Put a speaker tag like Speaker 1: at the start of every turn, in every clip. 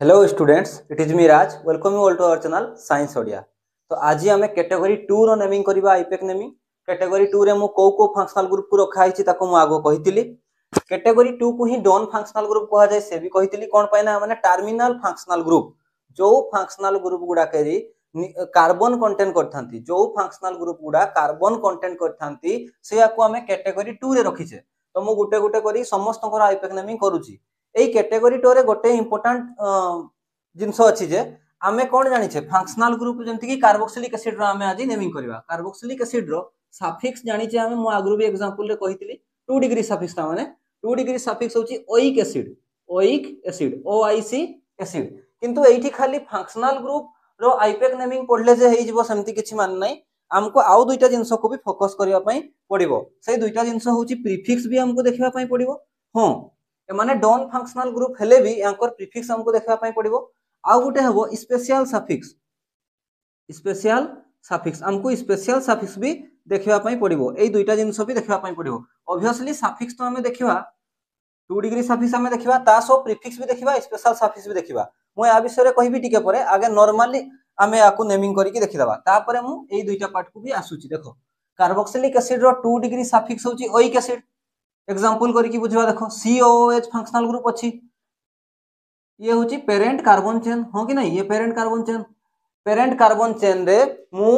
Speaker 1: Hello students, it is me Raj. Welcome you all to our channel science Odia. तो आज आम category 2 रो naming करबा आईपेक नेमिंग। कैटेगरी 2 रे मु को फंक्शनल ग्रुप को रखा हिची ताको मु आगो कहितली। कैटेगरी 2 को ही डॉन फंक्शनल ग्रुप कहा जाय से भी कहितली। कोन पाइना माने टर्मिनल फंक्शनल ग्रुप, जो फंक्शनल ग्रुप गुडा केरी कार्बन कंटेंट करथांती, जो फंक्शनल ग्रुप गुडा कार्बन कंटेंट करथांती से याको हमें कैटेगरी 2 रे रखिछे। तो मु गुटे गुटे करी समस्त को आईपेक नेमिंग करूची। এই ক্যাটেগরি টোরে গোটে ইম্পর্টান্ট জিনিস আছে যে আমি কোন জানিছে ফাংশনাল গ্রুপ যেমতি কি কার্বক্সিলিক অ্যাসিড रो আমি আজি নেমিং করিবা। কার্বক্সিলিক অ্যাসিড रो সাফিক্স জানিছে আমি মু আগুরু বি एग्जांपल রে কহিতলি 2 ডিগ্রি সাফিক্স তা মানে 2 ডিগ্রি সাফিক্স হচ্ছে ওইক অ্যাসিড ওআইসি অ্যাসিড। কিন্তু এইটি খালি ফাংশনাল গ্রুপ रो আইপেক নেমিং পড়লে যে হেই যিবো সেমতি কিছু মান নাই। हमको आउ दुईटा जिनस को भी फोकस करिया पई पड़िबो। से दुईटा जिनस होची प्रीफिक्स भी हमको देखिबा पई पड़िबो। हां, माने डॉन फंक्शनल ग्रुप हेले भी यांकर प्रीफिक्स हमको देखा पई पड़िबो। आ गुटे हबो स्पेशल सफिक्स हमको स्पेशल सफिक्स भी देखिबा पई पड़िबो। एई दुईटा जिंस भी देखिबा पई पड़िबो। ऑब्वियसली सफिक्स तो हमें देखिबा 2 डिग्री सफिक्स हमें देखिबा, ता सो प्रीफिक्स भी देखिबा, स्पेशल सफिक्स भी देखिबा। मु या विषय रे कहिबी टिके परे। आगे नॉर्मली हमें याकू नेमिंग करिकि देखिदबा, तापरे मु एई दुईटा पार्ट को भी आसुची। देखो कार्बोक्सिलिक एसिड रो 2 डिग्री सफिक्स होची ओइक एसिड। एग्जांपल करके बुझवा। देखो COOH फंक्शनल ग्रुप अच्छी, ये होची पेरेंट कार्बन चेन, हो कि नहीं? ये पेरेंट कार्बन चेन रे मु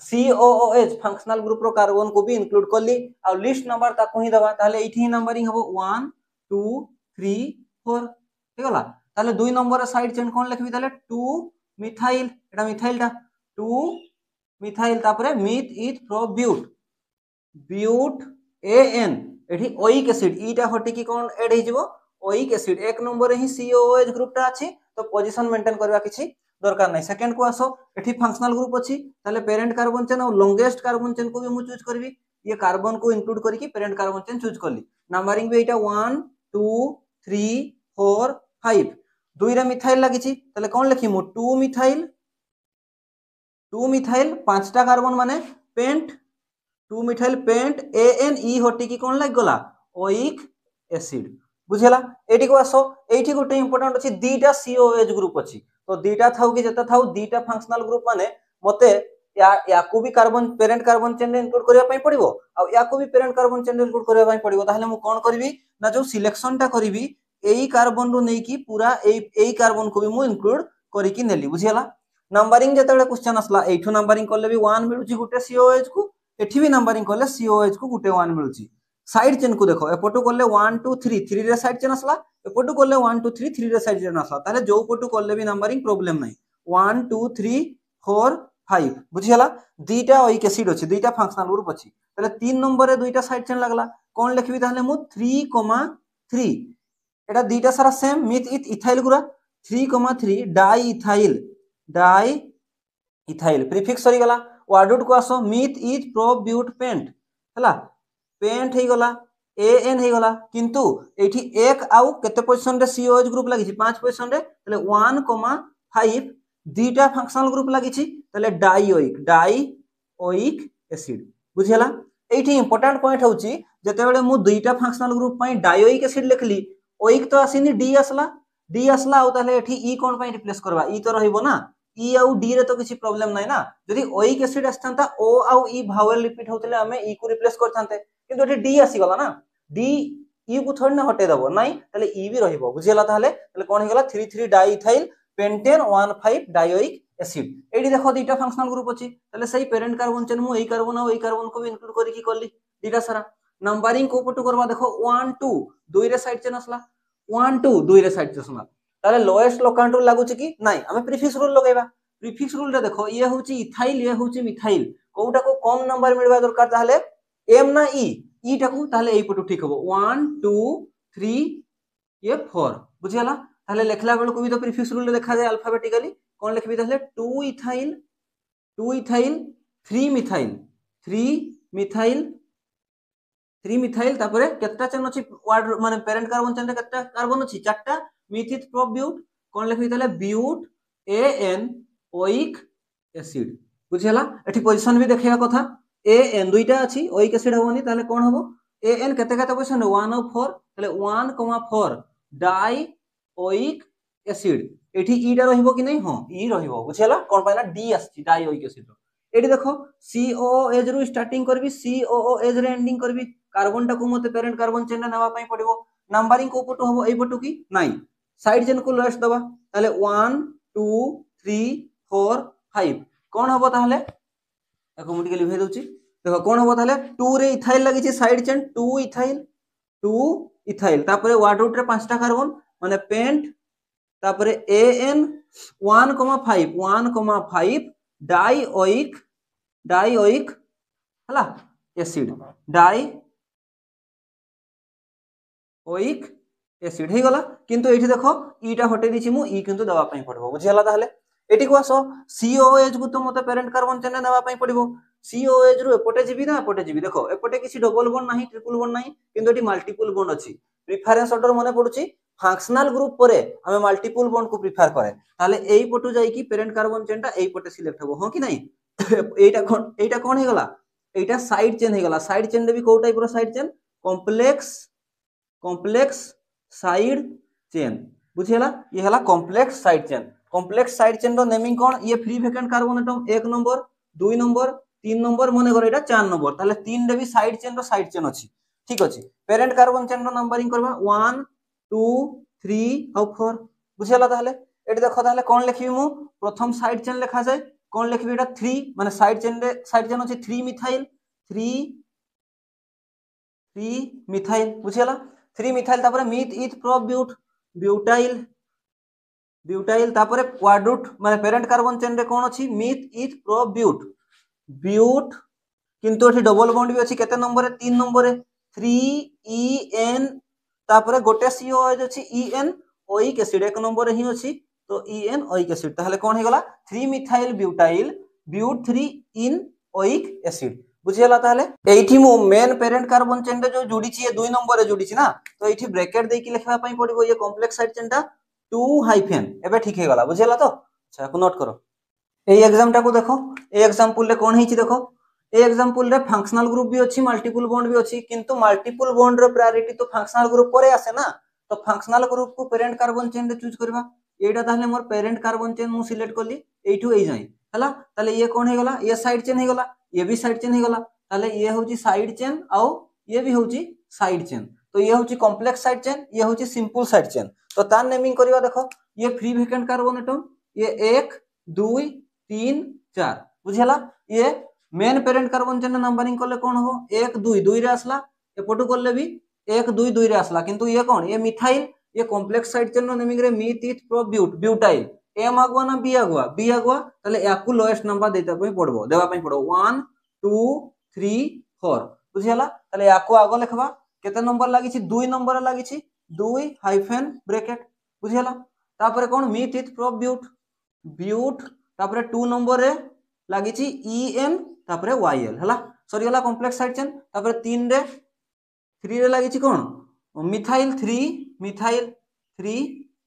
Speaker 1: COOH फंक्शनल ग्रुप रो कार्बन को भी इंक्लूड करली आ लिस्ट नंबर ताको ही दबा। ताले एठी ही नंबरिंग हबो 1 2 3 4 ठीक होला। ताले 2 नंबर साइड चेन कोन लिखबी? ताले 2 मिथाइल, एटा मिथाइल टा 2 मिथाइल, तापरे meth eth pro but AN एठी ओइक एसिड ईटा हटी की कोन ऐड हे जिवो ओइक एसिड। एक नंबर ही COOH ग्रुप टा अछि, तो पोजीशन मेंटेन करबा किछि दरकार नै। सेकंड को आसो, एठी फंक्शनल ग्रुप अछि, ताले पेरेंट कार्बन चेन और लॉन्गेस्ट कार्बन चेन को भी मु चूज करबी। ये कार्बन को इंक्लूड करके पेरेंट कार्बन चेन चूज करली। नंबरिंग भी एटा 1 2 3 4 5। दुई रे मिथाइल लागिछि, ताले कोन लिखि मु 2 मिथाइल 5टा कार्बन माने पेंट 2 मिथाइल पेंट ANE हटी की कोन लाग गला ओइक एसिड। बुझेला? एठी को आसो, एठी गोटे इंपोर्टेंट अछि दीटा COOH ग्रुप अछि। तो दीटा थाउ कि जता थाउ दीटा फंक्शनल ग्रुप माने मते याकू भी कार्बन पेरेंट कार्बन चेन रे इंक्लूड करिया पई पड़िबो आ याकू भी पेरेंट कार्बन चेन रे इंक्लूड करिया पई पड़िबो। ताहले मु कोन करबी ना जो सिलेक्शन टा करबी एई कार्बन रो नै की पूरा एई कार्बन को भी मु इंक्लूड करि की नेली। बुझियला? नंबरिंग जतले क्वेश्चन असला एठू नंबरिंग करले भी 1 मिलुची गुटे COOH को, एठी भी नंबरिंग करले COOH को गुटे 1 मिलुची। साइड चेन को देखो, एपटू करले 1 2 3 3 रे साइड चेन असला, एपटू करले 1 2 3 3 रे साइड चेन असला। ताले जो पटू करले भी नंबरिंग प्रॉब्लम नै। 1 2 3 4 5 बुझियला? दीटा ओइक एसिड अछि, दीटा फंक्शनल ग्रुप अछि। ताले 3 नंबर रे दुईटा साइड चेन लागला। कोन लिखबी ताले मु 3,3। एटा दीटा सारा सेम मिथ इथ इथाइल गुरा 3,3 डाई इथाइल प्रीफिक्स सरी गला। वर्ड को आसो meth eth pro but pent हला, पेंट हे गला AN हे गला। किंतु एठी एक आउ केते पोजीशन रे COH ग्रुप लागिछि 5 पोजीशन रे, तले 1,5 दीटा फंक्शनल ग्रुप लागिछि, तले डाई ओइक एसिड। बुझियला? एठी इंपोर्टेंट पॉइंट होउछि जते बेले मु दुईटा फंक्शनल ग्रुप पई डायोइक एसिड लिखली, ओइक तो आसीनी डी असला आउ ताले एठी ई कोन पई रिप्लेस करबा? ई तो रहइबो ना। ई आउ डी रे तो किछि प्रॉब्लम नै ना। जदि ओइक एसिड आस्तांता ओ आउ ई भावेल रिपीट होतले हमें ई को रिप्लेस करथांते, किंतु एठी डी आसी गला ना। डी ई को थोड़ी ना हटे दबो नै, ताले ई भी रहिबो। बुझियला? ताले कोन हे गला 3 3 डाइइथाइल पेंटेन 1 5 डायोइक एसिड। एठी देखो दीटा फंक्शनल ग्रुप अछि, ताले सही पेरेंट कार्बन चेन मु एई कार्बन आउ एई कार्बन को भी इंक्लूड करि की करली दीटा सारा। नंबरिंग को पटू करबा। देखो 1 2 दुई रे साइड चेन असला, 1 2 दुई रे साइड चेन असला। ताले लोएस्ट लोकांट रूल लागु छि कि नै? हमें प्रीफिक्स रूल लगाइबा। प्रीफिक्स रूल रे देखो ये होची इथाइल, ये होची मिथाइल, कोउटा को कम नंबर मिलबा दरकार। ताले एम ना ई टा को ताले एई पटू ठीक हबो 1 2 3 ये 4। बुझियला? ताले लेखला बेल को भी तो प्रीफिक्स रूल देखा जाय अल्फाबेटिकली। कोन लिखबी ताले 2 इथाइल 3 मिथाइल तापरे केतटा चेन अछि वर्ड माने पेरेंट कार्बन चेन रे केतटा कार्बन अछि? 4टा। मिथित प्रो ब्यूट कोन लिखबी ताले ब्यूट AN ओइक एसिड। बुझियला? एठी पोजीशन भी देखिया कथा। AN दुईटा अछि, ओइक एसिड होबनी, ताले कोन हबो AN केते केते पोजीशन 1 और 4, ताले 1,4 डाई ओइक एसिड। एठी ईटा रहिबो कि नहीं हां ई रहिबो बुझियला कोन पाइला डी आछि डाइओइक एसिड एठी देखो COOH रु स्टार्टिंग करबी COOH रे एंडिंग करबी कार्बन टाकू मते पेरेंट कार्बन चेन नेबा पई पड़िबो नंबरिंग को पटु हबो एई पटु की नहीं साइड चेन को लोएस्ट दबा ताले 1 2 3 4 5 कोन हबो ताले एको मु टिके लिभे दउची देखो कोन हबो ताले 2 रे इथाइल लागि छि साइड चेन 2 इथाइल तापरे वाटर रूट रे पांचटा कार्बन माने पेंट तापरे AN 1,5 डाइओइक हला एसिड डाइओइक एसिड हे गला किंतु एठी देखो ईटा हटे दिछि मु ई किंतु दबा पई पड़बो बुझियला ताहले एठी को आसो COOH को तो मते पेरेंट कार्बन चेन नेबा पई पड़िबो COOH रु एपटे जीबी ना एपटे जीबी देखो एपटे किछि डबल बॉन्ड नाही ट्रिपल बॉन्ड नाही किंतु एठी मल्टीपल बॉन्ड अछि प्रिफरेंस ऑर्डर मने पडुछि फंक्शनल ग्रुप परे हमें मल्टीपल बॉन्ड को प्रिफर करे ताले एई पटु जाई की पेरेंट कार्बन चेनटा एई पटे सिलेक्ट हबो हो कि नहीं एटा कोन हे गला एटा साइड चेन हे गला साइड चेन रे भी को टाइप रो side chain complex side chain बुझियला ये हला कॉम्प्लेक्स साइड चेन रो नेमिंग कोन ये free vacant carbon atom 1 number 2 number 3 number मने करे एटा 4 नंबर ताले 3 रे भी साइड चेन अछि ठीक अछि पेरेंट कार्बन चेन रो नंबरिंग करबा 1 2 3 और 4 बुझियला ताहले एटी देखो ताहले कोन लिखबी मु प्रथम साइड चेन लिखा जाय कोन लिखबी एटा 3 माने साइड चेन अछि 3 मिथाइल बुझियला 3 मिथाइल तापरे मीथ ईथ प्रो ब्यूटाइल तापरे क्वाड्रूट माने पेरेंट कार्बन चेन रे कोन अछि मीथ ईथ प्रो ब्यूट किंतु एठी डबल बॉन्ड भी अछि केते नंबर रे 3 नंबर रे 3EN तापरे गोटे COOH अछि EN ओइक एसिड एक नंबर रे ही अछि तो EN ओइक एसिड ताहले कोन हे गला 3 methyl butyl but 3 enoic acid बुझियला ताहले एठी मु मेन पेरेंट कार्बन चेन रे जो जोडी छि 2 नंबर रे जोडी छि ना तो एठी ब्रैकेट दे की लिखबा पई पड़िबो ये कॉम्प्लेक्स साइड चेन टा 2 हाइफेन एबे ठीक हे गला बुझियला तो अच्छा को नोट करो ए एग्जाम टा को देखो ए एग्जांपल रे कोन हिची देखो ए एग्जांपल रे फंक्शनल ग्रुप भी अछि मल्टीपल बॉन्ड भी अछि किंतु मल्टीपल बॉन्ड रो प्रायोरिटी तो फंक्शनल ग्रुप परे आसे ना तो फंक्शनल ग्रुप को पेरेंट कार्बन चेन रे चूज करबा एटा ताहले मोर पेरेंट कार्बन चेन मु सिलेक्ट करली एठू ए जाई हला ताले ये कोन हे गला ये साइड चेन हे गला ये भी साइड चेन हे गला ताले ये होची साइड चेन आउ ये भी होची साइड चेन तो ये होची कॉम्प्लेक्स साइड चेन ये होची सिंपल साइड चेन तो तार नेमिंग करबा देखो ये फ्री वेकेंट कार्बन एटम ये 1 2 3 4 बुझियला ये main parent carbon chain numbering करले कोन हो 1 2 2 रे आसला एपटू करले भी 1 2 2 रे आसला किंतु ये कोन ये मिथाइल ये कॉम्प्लेक्स साइड चेन नेमिंग रे मीथ ईथ प्रो ब्यूटाइल एम आगुआ ना बी आगुआ ताले याकू लोएस्ट नंबर देता पई पड़बो देबा पई पड़ो 1 2 3 4 बुझियला ताले याकू आगो लिखबा केते नंबर लागि छि 2 नंबर लागि छि 2 हाइफेन ब्रैकेट बुझियला तापरे कोन मीथ ईथ प्रो ब्यूट तापरे 2 नंबर रे लागि छि EN तापरे YL हला सॉरी हला कॉम्प्लेक्स साइड चेन तापरे 3 रे लागि छि कोन methyl 3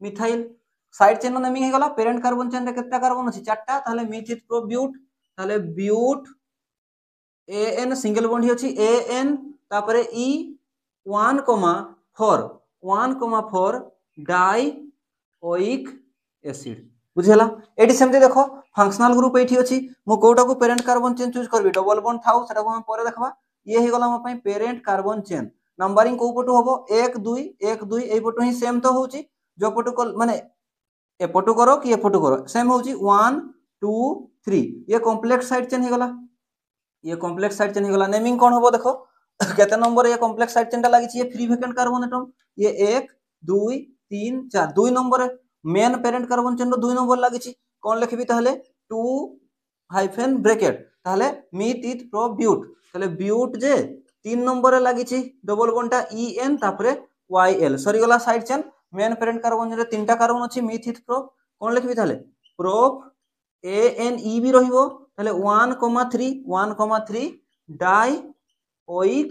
Speaker 1: methyl side chain naming हे गला पेरेंट कार्बन चेन रे केतना कार्बन अछि 4टा ताले मीथ ईथ प्रो ब्यूट ताले ब्यूट AN सिंगल बॉन्ड ही अछि AN तापरे E 1,4 डाइओइक एसिड बुझियला एठी सेमते देखो फंक्शनल ग्रुप एठी अछि मु कोटा को पेरेंट कार्बन चेन चूज करबी डबल बॉन्ड थाउ सेटा को हम परे देखबा ये हे गला म पई पेरेंट कार्बन चेन नंबरिंग को पटु होबो 1 2 एई पटु ही सेम तो होउची जो पटु को माने ए पटु करो कि ए पटु करो सेम होउची 1 2 3 ये कॉम्प्लेक्स साइड चेन हे गला नेमिंग कोन होबो देखो केते नंबर ये कॉम्प्लेक्स साइड चेन टा लागि छि ये फ्री वेकेंट कार्बन एटम ये 1 2 3 4 2 number main parent carbon chain 2 number लागि छि कोन लिखबी ताहले 2 हाइफेन ब्रैकेट ताहले मीथ ईथ प्रो ब्यूट ताहले ब्यूट जे 3 नंबर लागि छि डबल बॉन्ड टा EN तापरे YL सरी गला side chain main parent carbon रे 3टा कार्बन अछि मीथ ईथ प्रो कोन लिखबी ताहले प्रोप ANE भी रहिबो ताहले 1,3 डाइओइक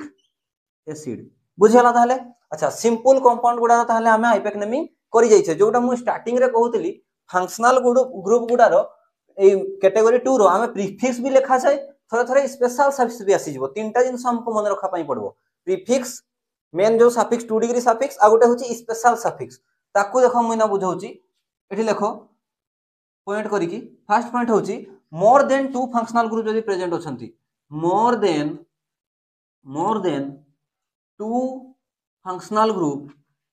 Speaker 1: एसिड बुझियला ताहले अच्छा सिंपल कंपाउंड गुडा ताहले हमें आईपेक नेमिंग करि जाय छै जोटा मु स्टार्टिंग रे कहउतली फंक्शनल ग्रुप गुडा रो ए कैटेगरी 2 रो हमें प्रीफिक्स भी लिखा जाय थोड़ा थोड़ा स्पेशल सफिक्स भी आसी जिवो तीनटा जिंस हमको मन रखा पई पड़बो प्रीफिक्स मेन जो सफिक्स 2 डिग्री सफिक्स आ गोटे होची स्पेशल सफिक्स ताकू देखो मुइना बुझौची एठी देखो पॉइंट करिकी फर्स्ट पॉइंट होची more than two functional group जदि प्रेजेंट अछंती more than two functional group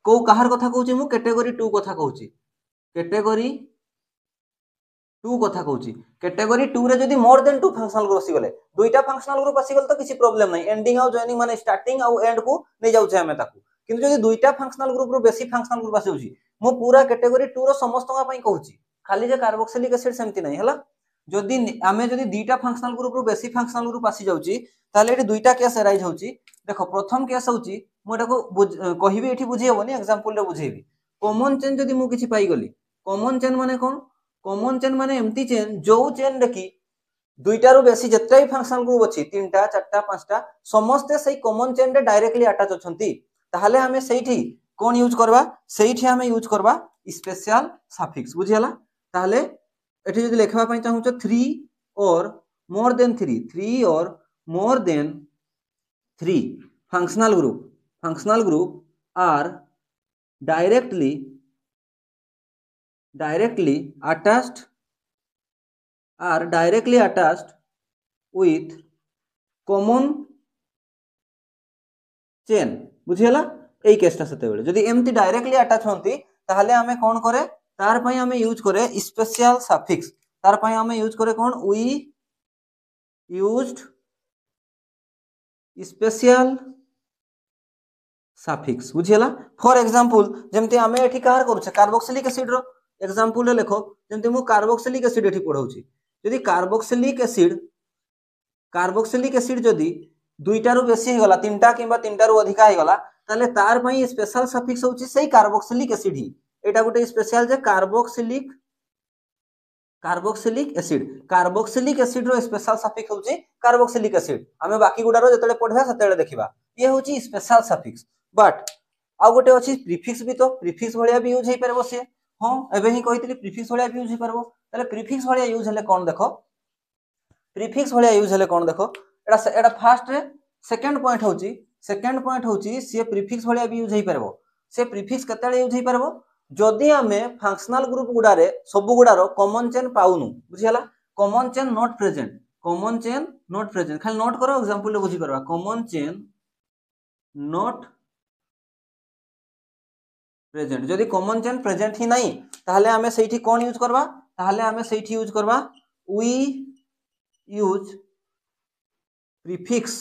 Speaker 1: को कहार कथा कहूची मु कैटेगरी 2 कथा कहूची कैटेगरी 2 कथा कहूची कैटेगरी 2 रे जदि more than two functional group आसी गले दुईटा फंक्शनल ग्रुप आसी गले तो किसी प्रॉब्लम नहीं एंडिंग आउ जॉइनिंग माने स्टार्टिंग आउ एंड को नै जाउछे हमें ताकू किंतु जदि दुईटा फंक्शनल ग्रुप रो बेसी फंक्शनल ग्रुप आसी होची मु पूरा कैटेगरी 2 रो समस्तका पई कहूची खाली जे कार्बोक्सिलिक एसिड सेमती नहीं हला जदि आमे जदि दुईटा फंक्शनल ग्रुप रो बेसी फंक्शनल ग्रुप आसी जाउची ताले एटी दुईटा केस अराइज होची देखो प्रथम केस होची मु एटा को कहिबी एठी बुझी हेबोनी एग्जांपल रे बुझेबी कॉमन चेन जदि मु किछि पाई गली कॉमन चेन माने कोन कॉमन चेन माने एम्ति चेन जो चेन रे की दुईटा रो बेसी जत्ता ही फंक्शनल ग्रुप अछि तीनटा चारटा पांचटा समस्त सेही कॉमन चेन रे डायरेक्टली अटैच अछंती ताहाले हमें सेठी कोन यूज करबा सेठी हमें यूज करबा स्पेशल सफिक्स बुझियला ताहाले एठी जदि लेखबा पई चाहू छ 3 और मोर देन 3 और more than 3 functional group are directly attached with common chain बुझियला एई केसटा सते बेले जदि एम्ति डायरेक्टली अटैच होंती ताहाले हमें कोन करे तार पई हमें यूज करे स्पेशल सफिक्स तार पई हमें यूज करे कोन वी यूज्ड स्पेशल सफिक्स बुझियला फॉर एग्जांपल जेमति हमें एठी कार करू छ कार्बोक्सिलिक एसिड रो एग्जांपल लेखो जेमति मु कार्बोक्सिलिक एसिड एठी पढौची यदि कार्बोक्सिलिक एसिड जदि दुईटा रु बेसी हे गला तीनटा किबा तीनटा रु अधिका हे गला ताले तार पई स्पेशल सफिक्स होची सेही कार्बोक्सिलिक एसिड ही एटा गोटे स्पेशल जे कार्बोक्सिलिक एसिड रो स्पेशल सफिक्स होची कार्बोक्सिलिक एसिड हमें बाकी गुडा रो जतले पढबा सतेले देखिबा ये होची स्पेशल सफिक्स बट आ गोटे अछि प्रीफिक्स भी तो प्रीफिक्स भलिया भी यूज हे परबो से हां एबे ही कहितली प्रीफिक्स भलिया भी यूज हे परबो ताले प्रीफिक्स भलिया यूज हले कोन देखो प्रीफिक्स भलिया यूज हले कोन देखो एटा फर्स्ट रे सेकंड पॉइंट होची से प्रीफिक्स भलिया भी यूज हे परबो से प्रीफिक्स कतेले यूज हे परबो जदि हमें फंक्शनल ग्रुप गुडा रे सब गुडारो कॉमन चेन पाउनु बुझियला कॉमन चेन नॉट प्रेजेंट खाली नोट करो एग्जांपल ले बुझी परबा कॉमन चेन नॉट प्रेजेंट जदि कॉमन चेन प्रेजेंट ही नहीं ताहले हमें सेठी कोन यूज करबा ताहले हमें सेठी यूज करबा वी यूज प्रीफिक्स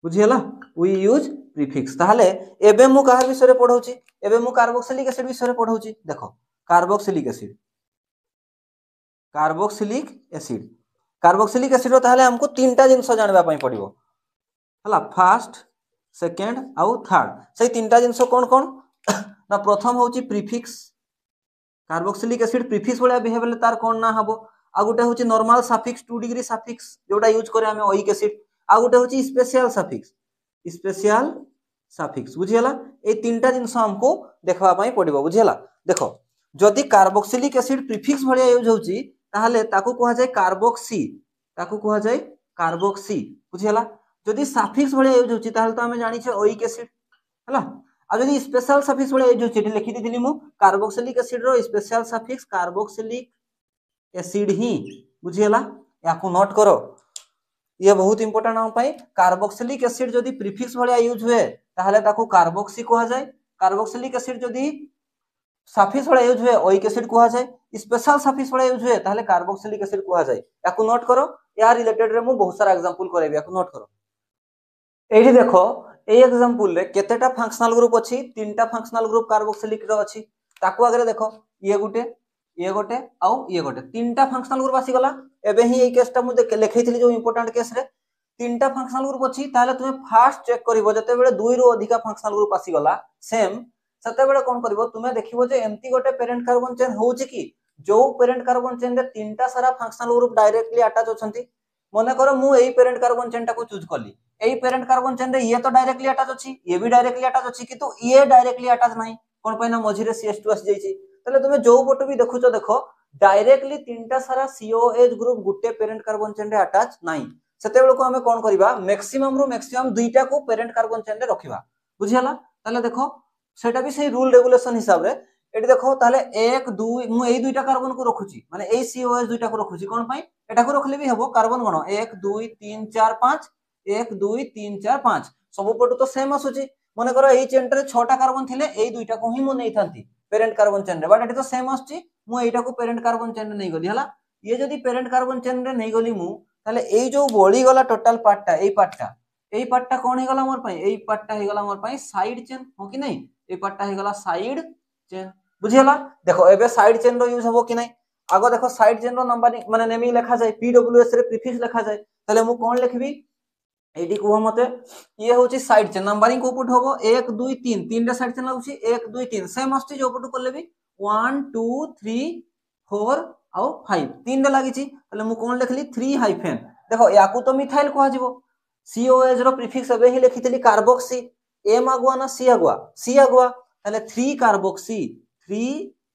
Speaker 1: बुझियला वी यूज प्रीफिक्स ताहले एबे मु कहा विषय रे पढौची एबे मु कार्बोक्सिलिक एसिड विषय रे पढौची देखो कार्बोक्सिलिक एसिड रो ताहले हमको तीनटा जिंस जानबा पई पडिबो हला फर्स्ट सेकंड आउ थर्ड से तीनटा जिंस कोन ना प्रथम होची प्रीफिक्स कार्बोक्सिलिक एसिड प्रीफिक्स वाला बिहेव ले तार कोन ना हबो आ गुटे होची नॉर्मल सफिक्स 2 डिग्री सफिक्स जोटा यूज करे हमें ओइक एसिड आ गुटे होची स्पेशल सफिक्स बुझियला ए तीनटा जिंस हमको देखबा पई पडिबो बुझियला देखो जदि कार्बोक्सिलिक एसिड प्रीफिक्स भलिया यूज होची ताहले ताकू कहा जाय कार्बोक्सी बुझियला जदि सफिक्स भलिया यूज होची ताहले तो हमें जानि छे ओइक एसिड हला आ जदि स्पेशल सफिक्स भलिया यूज होची लिखि दिथिली मु कार्बोक्सिलिक एसिड रो स्पेशल सफिक्स कार्बोक्सिलिक एसिड ही बुझियला याकू नोट करो ये बहुत इंपोर्टेंट हम पई कार्बोक्सिलिक एसिड जदि प्रीफिक्स भलिया यूज हुए ताहले ताकू कार्बोक्सी कहा जाय कार्बोक्सिलिक एसिड जदि सफिक्स भलिया यूज हुए ओइक एसिड कहा जाय स्पेशल सफिक्स भलिया यूज हुए ताहले कार्बोक्सिलिक एसिड कहा जाय याकू नोट करो या रिलेटेड रे मु बहुत सारा एग्जांपल करेबी याकू नोट करो एठी देखो ए एग्जांपल रे केतेटा फंक्शनल ग्रुप अछि तीनटा फंक्शनल ग्रुप कार्बोक्सिलिक रो अछि ताकू आगे देखो ये गोटे आउ ये गोटे तीनटा फंक्शनल ग्रुप आसी गला एबे ही ए केसटा मु लेखैथिली जो इंपोर्टेंट केस रे तीनटा फंक्शनल ग्रुप अछि ताले तुमे फास्ट चेक करिवो जते बेले दुई रो अधिका फंक्शनल ग्रुप आसी गला सेम सते बेले कोन करिवो तुमे देखिवो जे एम्ति गोटे पेरेंट कार्बन चेन होउची कि जो पेरेंट कार्बन चेन रे तीनटा सारा फंक्शनल ग्रुप डायरेक्टली अटैच होछंती मने करो मु एई पेरेंट कार्बन चेन टा को चूज करली एई पेरेंट कार्बन चेन रे ये तो डायरेक्टली अटैच अछि ये भी डायरेक्टली अटैच अछि किंतु ये डायरेक्टली अटैच नाही कोन पयना मझी रे CH2 आसी जाईची तले तुमे जो पटो भी देखुचो देखो डायरेक्टली तीनटा सारा COH ग्रुप गुटे पेरेंट कार्बन चेन रे अटैच नाही सेते बेले को हमें कोन करबा मैक्सिमम दुईटा को पेरेंट कार्बन चेन रे रखिबा बुझियला तले देखो सेटा भी सही रूल रेगुलेशन हिसाब रे एटी देखो ताले 1 2 मु एई दुईटा कार्बन को रखुची माने एई COH दुईटा को रखुची कोन पई एटा को रखले भी हबो कार्बन गण 1 2 3 4 5 1 2 3 4 5 सब पटु तो सेम आसुची मने करो एई चेन रे 6टा कार्बन थिले एई दुईटा को ही मु नै थांती पेरेंट कार्बन चेन रे बट एटी तो सेम आसुची मु एटा को पेरेंट कार्बन चेन रे नै गली हला ये जदी पेरेंट कार्बन चेन रे नै गली मु ताले एई जो बळी गला टोटल पार्टटा कोन हे गला मोर पई एई पार्टटा हे गला मोर पई साइड चेन हो कि नै एई पार्टटा हे गला साइड चेन बुझियला देखो एबे साइड चेन रो यूज हबो कि नै आगो देखो साइड चेन रो नंबरिंग माने नेमिंग लिखा जाय PWS रे प्रीफिक्स लिखा जाय ताले मु कोन लिखबी एडी को मते ये होची साइड चेन नंबरिंग को पुट होबो 1 2 3 तीन रे साइड चेन लागुची 1 2 3 सेम आस्ती जो पुट करले भी 1 2 3 4 आउ 5 तीन रे लागिची ताले मु कोन लिखली 3 हाइफेन देखो याकू तो मिथाइल कहा जिवो COH रो प्रीफिक्स एबे ही लिखितली कार्बोक्सी M आगुआ ना C आगुआ ताले 3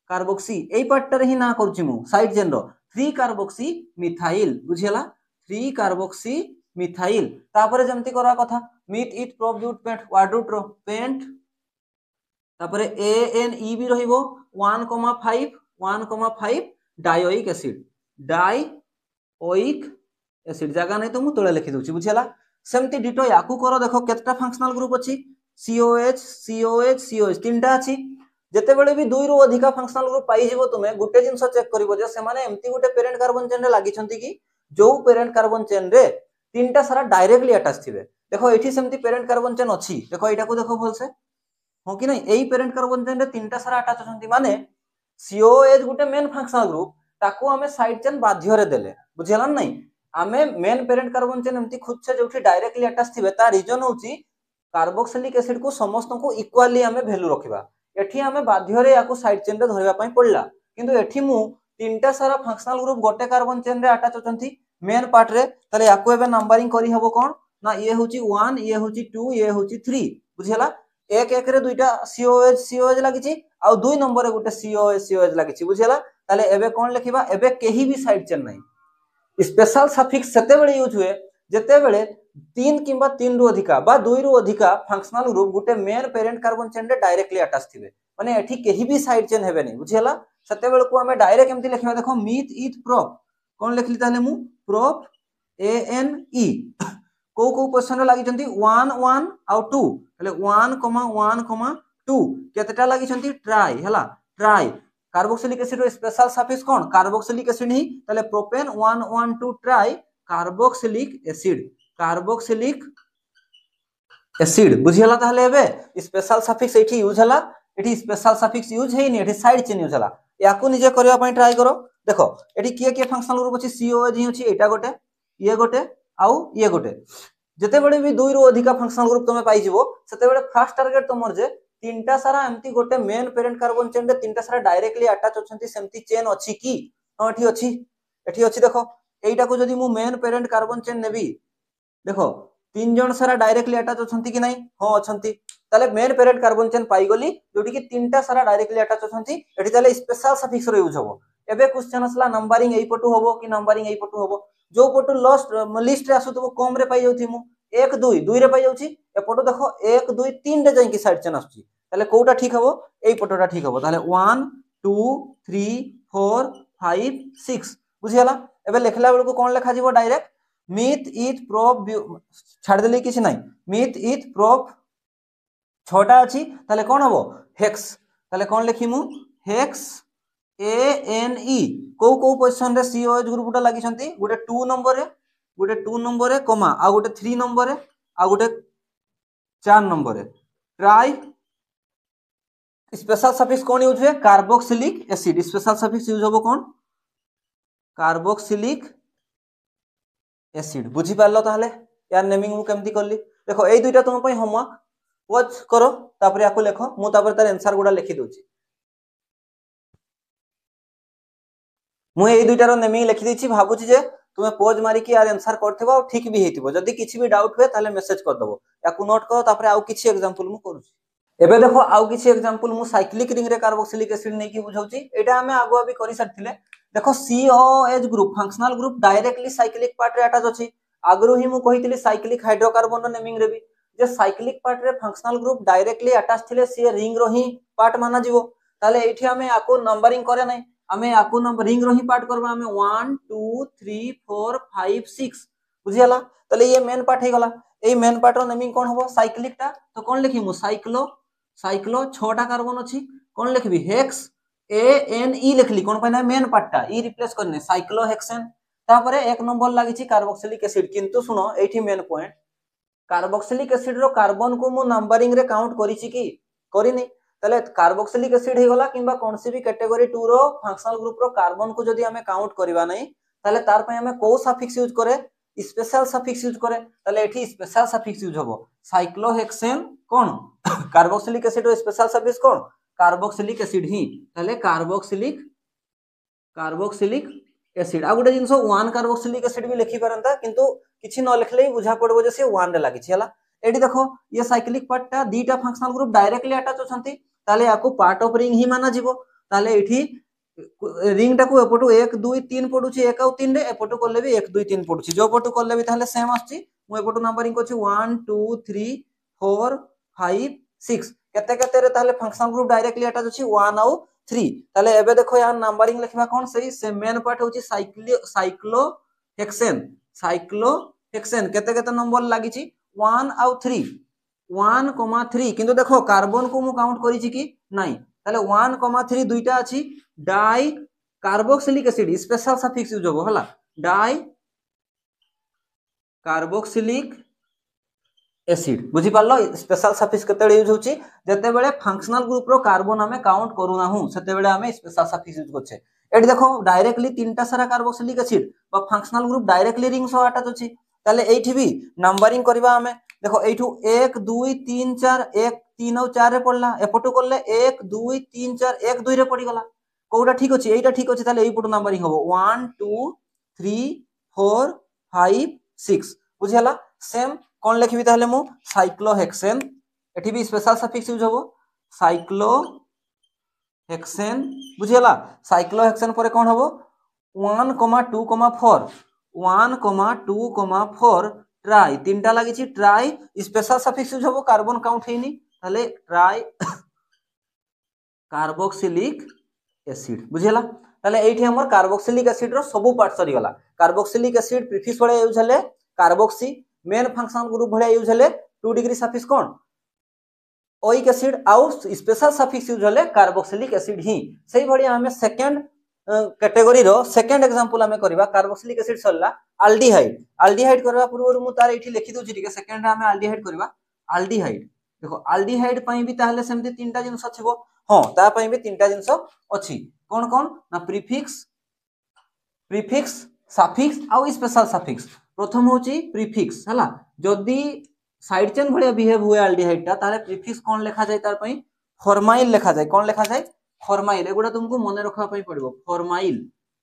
Speaker 1: कार्बोक्सी एई पार्ट रे ही ना करूची मु साइड चेन रो 3 कार्बोक्सी मिथाइल बुझियला 3 कार्बोक्सी मिथाइल तापरे जेमति करा कथा meth eth prop but pent word root रो पेंट तापरे ANE भी रहिबो 1,5 डायोइक एसिड जगह नहीं तो मु तळे लिखि दोची बुझियला सेमति डिटो याकू करो देखो केतटा फंक्शनल ग्रुप अछि COH तीनटा अछि जेते बेले भी दुई रो अधिका फंक्शनल ग्रुप पाई जिवो तुमे गुटे जिंस चेक करिवो जे से माने एम्ति गुटे पेरेंट कार्बन चेन रे लागि छंती कि जो पेरेंट कार्बन चेन रे तीनटा सारा डायरेक्टली अटैच थिबे देखो एठी सेमति पेरेंट कार्बन चेन अछि देखो एटा को देखो भलसे हो कि नै एई पेरेंट कार्बन चेन रे तीनटा सारा अटैच छंती माने COH गुटे मेन फंक्शनल ग्रुप ताको हमें साइड चेन बाध्य रे देले बुझियला नै आमे मेन पेरेंट कार्बन चेन एम्ति खुद से जोठी डायरेक्टली अटैच थिबे ता रीजन होची कार्बोक्सिलिक एसिड को समस्त को इक्वली आमे वैल्यू रखिबा एठी आमे बाध्य रे याको साइड चेन रे धरिबा पई पड़ला किंतु एठी मु तीनटा सारा फंक्शनल ग्रुप गोटे कार्बन चेन रे अटैच होचंती मेन पार्ट रे तले याको एबे नंबरिंग करी हबो कोन ना ये होची 1 ये होची 2 ये होची 3 बुझियला एक एक रे दुईटा COH लागिची आ दुई नंबर रे गुटे COH लागिची बुझियला तले एबे कोन लिखिबा एबे केही भी साइड चेन नै स्पेशल सफिक्स सेते बेले यूज हुए जेते बेले 3 किंबा 3 रु अधिका बा 2 रु अधिका फंक्शनल ग्रुप गुटे मेन पेरेंट कार्बन चेन रे डायरेक्टली अटैच थिबे माने एठी केही भी साइड चेन हेबे नै बुझियला सेते बेले को हमें डायरेक्ट एम्ति लिखिबा देखो मिथ इथ प्रोप कोन लिखली ताले मु प्रोप ANE को पोजीशन रे लागि जंती 1 1 आउ 2 तले 1,1,2 केतेटा लागि जंती ट्राई हला ट्राई कार्बोक्सिलिक एसिड रो स्पेशल सफिक्स कोन कार्बोक्सिलिक एसिड ही तले प्रोपेन 1,1,2 ट्राई कार्बोक्सिलिक एसिड बुझियला ताहले एबे स्पेशल सफिक्स एठी यूज हला एठी स्पेशल सफिक्स यूज हेई नि एठी साइड चेन यूज हला याकू निजे करबा पई ट्राई करो देखो एठी के फंक्शनल ग्रुप अछि COH ही अछि एटा गोटे आउ ये गोटे जेते बेले भी दुई रो अधिका फंक्शनल ग्रुप तमे पाई जिवो सेते बेले फर्स्ट टारगेट तमर जे तीनटा सारा एम्ति गोटे मेन पेरेंट कार्बन चेन रे तीनटा सारा डायरेक्टली अटैच होचंती सेम्ति चेन अछि की हां एठी अछि देखो एइटा को जदी मु मेन पेरेंट कार्बन चेन नेबी देखो तीन जन सारा डायरेक्टली अटैच होचंती कि नै हां अछंती ताले मेन पेरेंट कार्बन चेन पाई गली जोटी कि तीनटा सारा डायरेक्टली अटैच होचंती एठी ताले स्पेशल सफिक्स रो यूज होबो एबे क्वेश्चन असला नंबरिंग एई पटु होबो कि नंबरिंग एई पटु होबो जो पटु लिस्ट रे आसुतबो कम रे पाई जाउथि मु 1 2 2 रे पाई जाउछि ए पटु देखो 1 2 3 रे जाई कि साइड चेन आसुछि ताले कोटा ठीक हबो एई पटुटा ठीक हबो ताले 1 2 3 4 5 6 बुझियला एबे लेखला बेलको कोन लेखा जिवो डायरेक्ट मिथ इथ प्रोप छाड़ देली किछ नै मिथ इथ प्रोप छोटा अछि ताले कोन हबो हेक्स ताले कोन लिखिमु हेक्स ANE को पोजीशन रे COH ग्रुपटा लागि छंती गुटे 2 नंबर रे कमा आ गुटे 3 नंबर रे आ गुटे 4 नंबर रे ट्राई स्पेशल सफिक्स कोन यूज हुए carboxylic acid special suffix use होबो कोन कार्बोक्सिलिक एसिड बुझी पारलो ताहले यार नेमिंग मु केमती करली देखो एई दुईटा तुम पई होमवर्क वॉच करो तापर याको लेखो मु तापर तार आंसर गुडा लिखि दोची मु एई दुईटार नेमिंग लिखि देछि भाबुछि जे तुमे पोज मारी कि यार आंसर करथिबो और ठीक भी हेतिबो जदी किछि भी डाउट हुए ताले मेसेज कर दबो याको नोट करो तापर आउ किछि एग्जांपल मु करूछि एबे देखो आउ किछि एग्जांपल मु साइक्लिक रिंग रे कार्बोक्सिलिक एसिड नै कि बुझौछि एटा हमें आगुआ भी करि सारथिले देखो COH group functional group directly cyclic part रे अटैच अछि आगरु ही मु कहितली साइक्लिक हाइड्रोकार्बन रो नेमिंग रे भी जे साइक्लिक पार्ट रे फंक्शनल ग्रुप डायरेक्टली अटैच थिले सी रिंग रो ही पार्ट माना जिवो ताले एठी हमें आको नंबरिंग करे नै हमें आको नंबरिंग रो ही पार्ट करबा हमें 1 2 3 4 5 6 बुझियाला ताले ये मेन पार्ट हे गला ए मेन पार्ट रो नेमिंग कोन होबो साइक्लिक टा तो कोन लिखिमु साइक्लो साइक्लो 6 टा कार्बन अछि कोन लिखबी हेक्स ए एन ई लिखली कोन पाइना मेन पार्ट टा ई रिप्लेस करने साइक्लोहेक्सेन तापरे एक नंबर लागि छि कार्बोक्सिलिक एसिड किंतु सुनो एठी मेन पॉइंट कार्बोक्सिलिक एसिड रो कार्बन को मु नंबरिंग रे काउंट करि छि कि करिनी तले कार्बोक्सिलिक एसिड हे गला किबा कोनसी भी कैटेगरी 2 रो फंक्शनल ग्रुप रो कार्बन को जदी हमें काउंट करबा नै तले तार पय हमें को सफिक्स यूज करे स्पेशल सफिक्स यूज करे तले एठी स्पेशल सफिक्स यूज होबो साइक्लोहेक्सेन कोन कार्बोक्सिलिक एसिड रो स्पेशल सफिक्स कोन कार्बोक्सिलिक एसिड ही तले कार्बोक्सिलिक एसिड आ गुटे जिंसो 1 कार्बोक्सिलिक एसिड भी लिखि परंता किंतु किछि न लिखले ही बुझा पड़बो जे से 1 रे लागि छि हला एडी देखो ये साइक्लिक पार्ट टा दीटा फंक्शनल ग्रुप डायरेक्टली अटैच होछंती ताले याको पार्ट ऑफ रिंग ही माना जिवो ताले एठी रिंग टाको एपटू 1 2 3 पडुछि 1 और 3 रे एपटू करले भी 1 2 3 पडुछि जो पटू करले भी ताले सेम आछि मु एपटू नंबरिंग करछि 1 2 3 4 5 6 केते केते रे ताले फंक्शनल ग्रुप डायरेक्टली अटैच होछि 1 और 3 ताले एबे देखो यार नंबरिंग लिखबा कोन सही से मेन पार्ट होछि साइक्लोहेक्सेन केते केते नंबर लागि छि 1 और 3 1,3 किंतु देखो कार्बन को मु काउंट करि छि कि नाही ताले 1,3 दुईटा अछि di carboxylic acid special suffix use होबो हला डाई कार्बोक्सिलिक एसिड बुझी पालो स्पेशल सफिक्स केते यूज होछि जते बेले फंक्शनल ग्रुप रो कार्बन हमें काउंट करू ना हूं सेते बेले हमें स्पेशल सफिक्स यूज करछे एडी देखो डायरेक्टली तीनटा सारा कार्बोक्सिलिक एसिड बा फंक्शनल ग्रुप डायरेक्टली रिंग सो अटैच होछि ताले एठी भी नंबरिंग करबा हमें देखो एठू 1 2 3 4 1 3 और 4 रे पड़ला एपटू करले 1 2 3 4 1 2 रे पड़ी गला कोडा ठीक अछि एटा ठीक अछि ताले एई पटू नंबरिंग होबो 1 2 3 4 5 6 बुझियला सेम कोन लिखबी ताले मु साइक्लोहेक्सेन एठी भी स्पेशल सफिक्स यूज होबो साइक्लोहेक्सेन बुझियला साइक्लोहेक्सेन परे कोन होबो 1,2,4 1,2,4 ट्राई तीनटा लागि छि ट्राई स्पेशल सफिक्स यूज होबो कार्बन काउंट हेनी ताले ट्राई कार्बोक्सिलिक एसिड बुझियला ताले एठी हमर कार्बोक्सिलिक एसिड रो सब पार्ट सरी गला कार्बोक्सिलिक एसिड प्रीफिक्स बळे यूज हले कार्बोक्सी मेन फंक्शनल ग्रुप बळे यूज हले 2 डिग्री सफिक्स कोन ओइक एसिड आउ स्पेशल सफिक्स यूज हले कार्बोक्सिलिक एसिड ही सेही भडिया हमें सेकंड कैटेगरी रो सेकंड एग्जांपल हमें करबा कार्बोक्सिलिक एसिड सरला आल्डिहाइड करबा पूर्व मु तार एठी लिखि दोछि ठीक सेकंड रे हमें आल्डिहाइड करबा आल्डिहाइड देखो आल्डिहाइड पई भी ताहले सेमति तीनटा जिंस छिबो हां ता पई भी तीनटा जिंस अछि कोन कोन ना प्रीफिक्स सफिक्स आ स्पेशल सफिक्स प्रथम होची प्रीफिक्स हला जदी साइड चेन भलिया बिहेव हुए आल्डिहाइड ता ताले प्रीफिक्स कोन लिखा जाय तार पई फॉर्माइल लिखा जाय कोन लिखा जाय फॉर्माइल एगुडा तुमको मने रखा पई पड़िबो फॉर्माइल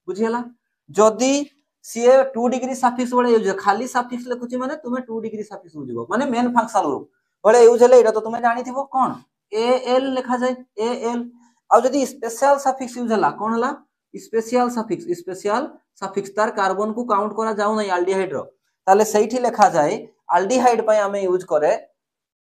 Speaker 1: बुझियला जदी सीए 2 डिग्री सफिक्स बळे यूज खाली सफिक्स लिखुची माने तुमे 2 डिग्री सफिक्स यूज माने मेन फंक्शनल ग्रुप बळे यूज हले एटा तो तुमे जानि थिबो कोन एल लिखा जाय एल आ जदी स्पेशल सफिक्स यूज हला कोन हला स्पेशल सफिक्स तार कार्बन को काउंट करा जाउ नै आल्डिहाइड रो ताले सेठी लिखा जाय आल्डिहाइड पय हमें यूज करे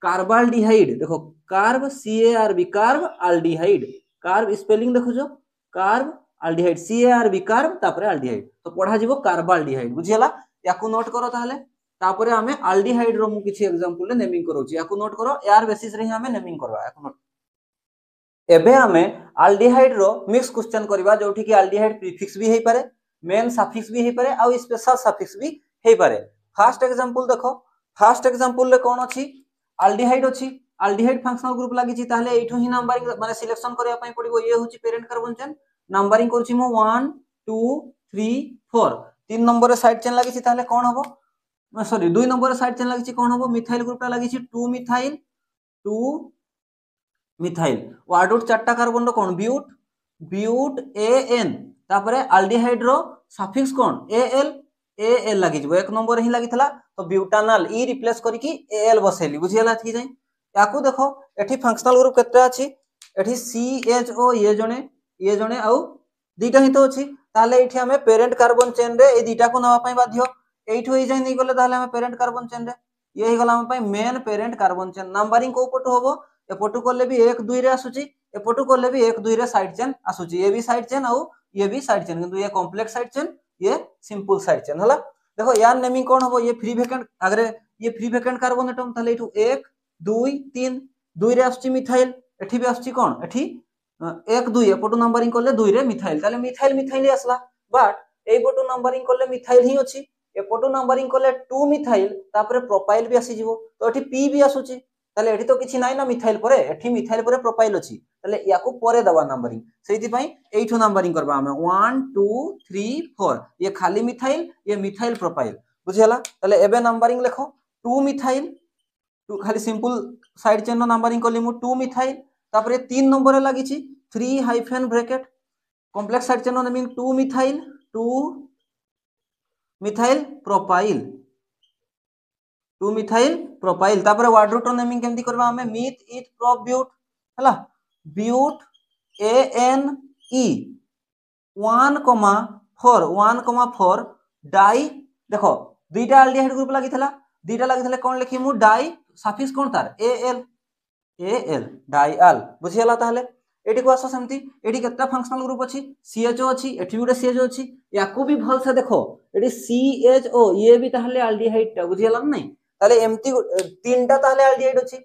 Speaker 1: कार्बाल्डिहाइड देखो carb CARB carb aldehyde carb spelling देखो जो कार्ब आल्डिहाइड CARB कार्ब तापरे आल्डिहाइड तो पढा जिवो कार्बाल्डिहाइड बुझियला याकू नोट करो ताहले तापरे हमें आल्डिहाइड रो मु किछि एग्जांपल ले नेमिंग करोची याकू नोट करो यार बेसिस रे हमें नेमिंग करबा याकू नोट एबे हमें आल्डिहाइड रो मिक्स क्वेश्चन करबा जोठी कि आल्डिहाइड प्रीफिक्स भी हे पारे मेन सफिक्स भी हे पारे आ स्पेशल सफिक्स भी हे पारे फर्स्ट एग्जांपल देखो फर्स्ट एग्जांपल ले कोन अछि आल्डिहाइड अछि आल्डिहाइड फंक्शनल ग्रुप लागि छि ताहले एठो ही नंबरिंग माने सिलेक्शन करबा पई पड़िबो ये होछि पेरेंट कार्बन चेन नंबरिंग करछि मु 1 2 3 4 तीन नंबर रे साइड चेन लागि छि ताहले कोन हबो सॉरी 2 नंबर रे साइड चेन लागि छि कोन हबो मिथाइल ग्रुपटा लागि छि 2 मिथाइल वाडुट चारटा कार्बन रो कोन ब्यूट AN तापरे आल्डिहाइड रो सफिक्स कोन AL लागि जबो एक नंबर ही लागि थला तो ब्यूटानल ई रिप्लेस करी कि AL बसेली बुझियला थी जाई याकू देखो एठी फंक्शनल ग्रुप केते अछि एठी CHO ये जणे आउ दीटा ही तो अछि ताले एठी हमें पेरेंट कार्बन चेन रे ए दीटा को नवा पई बाध्य एठो ही जाई नै गले ताले हमें पेरेंट कार्बन चेन रे ये ही गला हम पई main parent carbon chain numbering को पटो होबो ए पटो करले भी 1 2 रे आसुची एपटू कले भी 1 2 रे साइड चेन आसुची ये भी साइड चेन आउ ये भी साइड चेन किंतु ये कॉम्प्लेक्स साइड चेन ये सिंपल साइड चेन हला देखो यार नेमिंग कोन हबो ये फ्री वेकेंट अगर ये फ्री वेकेंट कार्बन एटम ताले एठू 1 2 3 2 रे आसुची मिथाइल एठी भी आसुची कोन एठी 1 2 एपटू नंबरिंग करले 2 रे मिथाइल ताले मिथाइल मिथाइल आसला बट एपटू नंबरिंग करले मिथाइल ही अछि एपटू नंबरिंग करले 2 मिथाइल तापरे प्रोपाइल भी आसी जिवो तो एठी पी भी आसुची ताले एठी तो किछि नाइ ना मिथाइल परे एठी मिथाइल परे प्रोपाइल अछि ताले याकू परे दबा नंबरिंग सेति पई एठू नंबरिंग करबा हमें 1 2 3 4 ये खाली मिथाइल ये मिथाइल प्रोपाइल बुझियला ताले एबे नंबरिंग लेखो 2 मिथाइल 2 खाली सिंपल साइड चेन नो नंबरिंग करली मु 2 मिथाइल तापरे 3 नंबर लागि छि 3 hyphen bracket complex side chain नो naming 2 methyl propyl 2 methyl propyl तापरे वर्ड रूट नेमिंग केमती करबा हमें मीथ इथ प्रो ब्यूट हला ब्यूट ए एन ई 1,4 डाई देखो दुईटा एल्डिहाइड ग्रुप लागिथला दुईटा लागिथले कोन लिखि मु डाई सफिक्स कोन तार एल डाई आल बुझियला ताहले एठी को आसो सेमती एठी केतना फंक्शनल ग्रुप अछि सीएचओ अछि एठी गुडे सीएचओ अछि याकू भी भल से देखो एठी सीएचओ ये भी ताहले एल्डिहाइड ता बुझियला नै ताले एमती तीनटा ताहले एल्डिहाइड अछि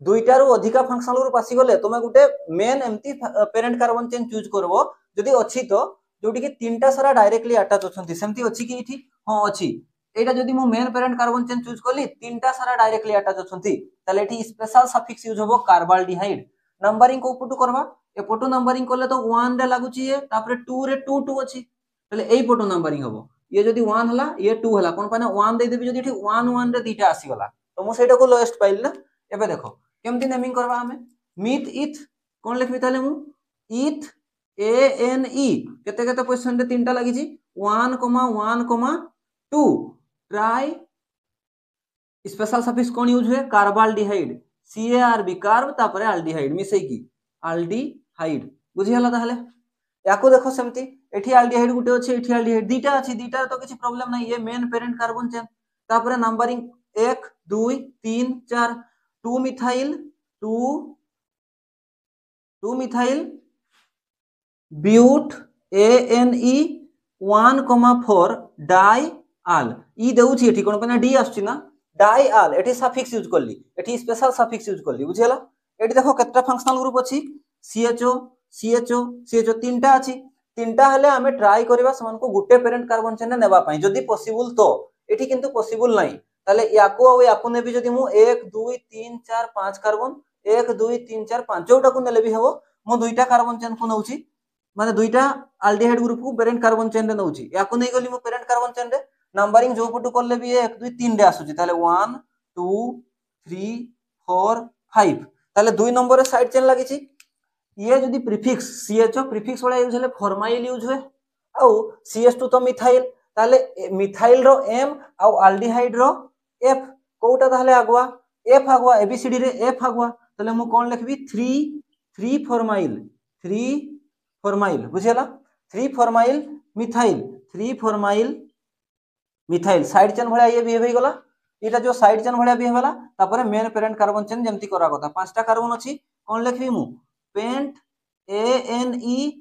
Speaker 1: दुईटा रु अधिका फंक्शनल ग्रुप आसी गले तुमे गुटे मेन एमती पेरेंट कार्बन चेन चूज करबो जदी अछि तो जोटी कि तीनटा सारा डायरेक्टली अटैच अछंती सेमती अछि कि इठी हां अछि एटा जदी मु main parent carbon chain choose करली तीनटा सारा डायरेक्टली अटैच अछंती ताले एठी स्पेशल सफिक्स यूज होबो कार्बाल्डिहाइड नंबरिंग को पुटू करबा ए फोटो नंबरिंग करले तो 1 रे लागुची ये तापरे 2 रे 2 2 अछि ताले एई फोटो नंबरिंग होबो ये जदी 1 हला ये 2 हला कोन पाने 1 दे देबी जदी एठी 1 1 रे दीटा आसी गला तो मु सेटा को लोएस्ट पाइल ना एबे देखो केमती नेमिंग करबा हमें मीथ इथ कोन लिखबी ताले मु इथ ए एन ई केते केते पोजीशन रे तीनटा लागि छी 1,1,2 ट्राई स्पेशल सफिक्स कोन यूज हुए कार्बाल्डिहाइड CARB कार्ब तापरे एल्डिहाइड मिसै की एल्डिहाइड बुझियला ताहले याको देखो सेमती एठी एल्डिहाइड गुटे अछि एठी एल्डिहाइड दीटा अछि दीटा तो किछि प्रॉब्लम नै ये मेन पेरेंट कार्बन चेन तापरे numbering 1 2 3 4 2 methyl but ANE 1,4 dial ई देउछि एठी कोन पना डी आछछि ना डाई आल एठी सफिक्स यूज करली एठी स्पेशल सफिक्स यूज करली बुझियला एठी देखो केतना फंक्शनल ग्रुप अछि CHO तीनटा अछि तीनटा हले हमें ट्राई करबा समान को गुटे पेरेंट कार्बन चेन नेबा पई जदी पॉसिबल तो एठी किंतु पॉसिबल नै ताले याको आ याको नेबी जदी मु 1 2 3 4 5 कार्बन 1 2 3 4 5 जोटा को नेले भी हबो मु दुईटा कार्बन चेन को नउछि माने दुईटा एल्डिहाइड ग्रुप को पेरेंट कार्बन चेन रे नउछि याको नै गली मु पेरेंट कार्बन चेन रे नंबरिंग जो पटु करले भी 1 2 3 रे आसुछि ताले 1 2 3 4 5 ताले 2 नंबर रे साइड चेन लागि छि ये जदी प्रीफिक्स CHO प्रीफिक्स वाला यूज हले फॉर्माइल यूज हुए आउ CH2 तो मिथाइल ताले मिथाइल रो M आउ एल्डिहाइड रो F कोटा ताले आगवा F आगवा ABCD रे F आगवा ताले मु कोन लिखबी 3 फॉर्माइल बुझियला 3 फॉर्माइल मिथाइल साइड चेन भला ये बिहेव गला एटा जो साइड चेन भला बिहेव गला तापरे मेन पेरेंट कार्बन चेन जेमती करा कथा पांचटा कार्बन अछि कोन लिखबी मु पेंट ANE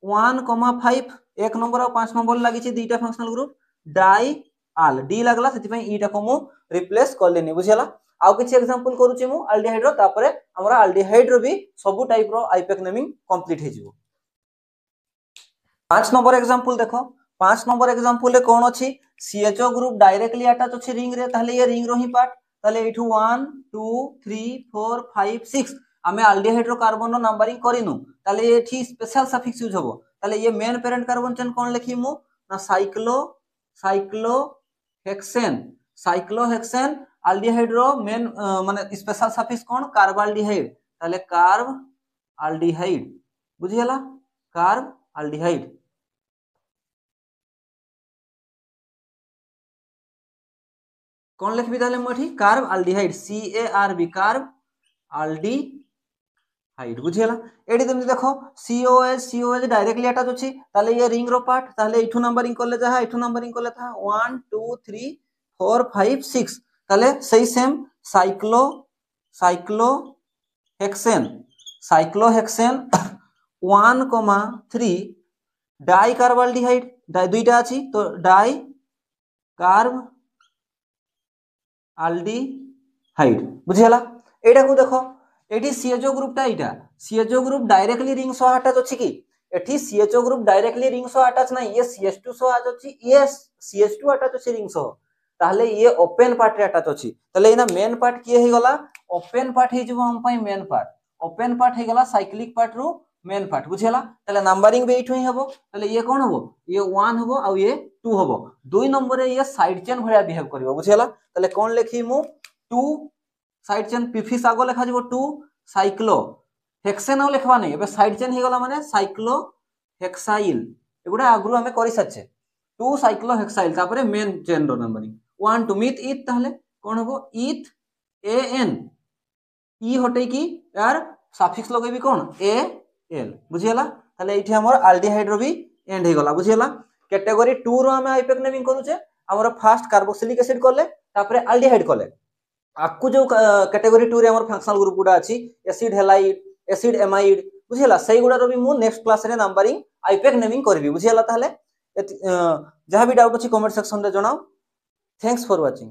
Speaker 1: 1,5 एक नंबर और 5 नंबर लागि छि दुईटा फंक्शनल ग्रुप डाई आल डी लागला सेति पई ईटा को मु रिप्लेस करलेनी बुझियला आउ किछि एग्जांपल करूची मु एल्डिहाइड रो तापरे हमरा एल्डिहाइड रो भी सब टाइप रो आईपेक नेमिंग कंप्लीट हे जिवो 5 नंबर एग्जांपल देखो 5 नंबर एग्जांपल ले कोन अछि CHO ग्रुप डायरेक्टली अटैच अछि रिंग रे ताले ये रिंग रो ही पार्ट ताले एठू 1 2 3 4 5 6 हमें एल्डिहाइड रो कार्बन रो नंबरिंग करिनु ताले एठी स्पेशल सफिक्स यूज होबो ताले ये मेन पेरेंट कार्बन चेन कोन लिखिमु ना साइक्लोहेक्सेन एल्डिहाइड रो मेन माने स्पेशल सफिक्स कोन कार्बाल्डिहाइड ताले कार्ब एल्डिहाइड बुझियला कार्ब एल्डिहाइड कोन लिखबी ताले मठी carb aldehyde CARB carb aldehyde बुझियला एडी तुम देखो COH डायरेक्टली अटैच अछि ताले ये रिंग रो पार्ट ताले इठू नंबरिंग करले जहा इठू नंबरिंग करले था 1 2 3 4 5 6 ताले सही same cyclohexane cyclohexane 1,3 di carbaldehyde दुईटा अच्छी तो डाई कार्ब आल्डिहाइड बुझीगला एटा को देखो एठी सीएचओ ग्रुपटा एटा सीएचओ ग्रुप डायरेक्टली रिंग सह अटैच अछि कि एठी सीएचओ ग्रुप डायरेक्टली रिंग सह अटैच नै ये सीएच2 सह अटैच अछि ये सीएच2 अटैच अछि रिंग सह ताहले ये ओपन पार्ट रे अटैच अछि ताहले एना मेन पार्ट किए हे गला ओपन पार्ट हे जबो हम पई मेन पार्ट ओपन पार्ट हे गला साइक्लिक पार्ट रो मेन पार्ट बुझीगला ताहले नंबरिंग बे एठो ही हबो ताहले ये कोन हबो ये 1 हबो आ ये 2 हबो 2 नंबर रे ये साइड चेन भलिया बिहेव करबो बुझीगला ताहले कोन लेखि मु 2 साइड चेन पिफिस आगो लेखा जबो 2 साइक्लो हेक्सेन आ लेखबा नै एबे साइड चेन हे गला माने साइक्लो हेक्साइल एगुडा आगरु हमें करि सच्चे 2 साइक्लो हेक्साइल तापरे मेन चेन रो नंबरिंग 1 टू मिथ इथ ताहले कोन हबो इथ एन ई हटे की यार सफिक्स लगेबी कोन ए एल बुझियला ताले एठी हमर एल्डिहाइड रो भी एंड हे गला बुझियला कैटेगरी 2 रो हमें आइपेक नेमिंग करूचे हमर फर्स्ट कार्बोक्सिलिक एसिड करले तापरे एल्डिहाइड करले आकु जो कैटेगरी 2 रे हमर फंक्शनल ग्रुप गुडा अछि एसिड हैलाइड एसिड एमाइड बुझियला सही गुडा रो भी मु नेक्स्ट क्लास रे नंबरिंग आइपेक नेमिंग करबी बुझियला ताले जहां भी डाउट अछि कमेंट सेक्शन रे जणाओ थैंक्स फॉर वाचिंग।